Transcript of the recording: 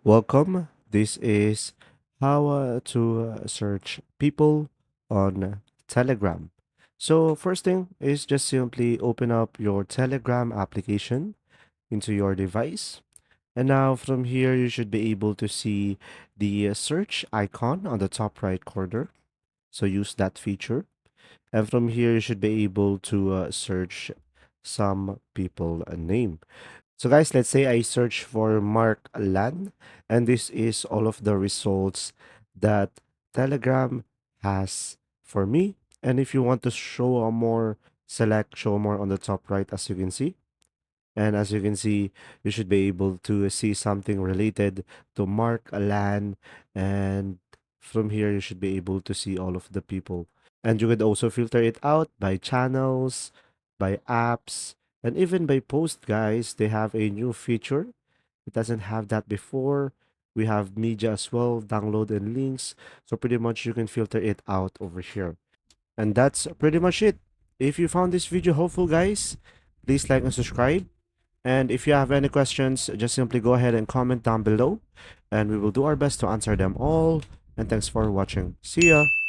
Welcome. This is how to search people on Telegram. So, first thing is just simply open up your Telegram application into your device. And now from here, you should be able to see the search icon on the top right corner. So, use that feature. And from here, you should be able to search some people name. So guys, let's say I search for Mark Lan, and this is all of the results that Telegram has for me. And if you want to show a more, select show more on the top right, as you can see. And as you can see, you should be able to see something related to Mark Lan. And from here, you should be able to see all of the people. And you could also filter it out by channels, by apps, and even by post, guys. They have a new feature. It doesn't have that before. We have media as well, download and links. So pretty much you can filter it out over here. And that's pretty much it. If you found this video helpful, guys, please like and subscribe. And if you have any questions, just simply go ahead and comment down below. And we will do our best to answer them all. And thanks for watching. See ya!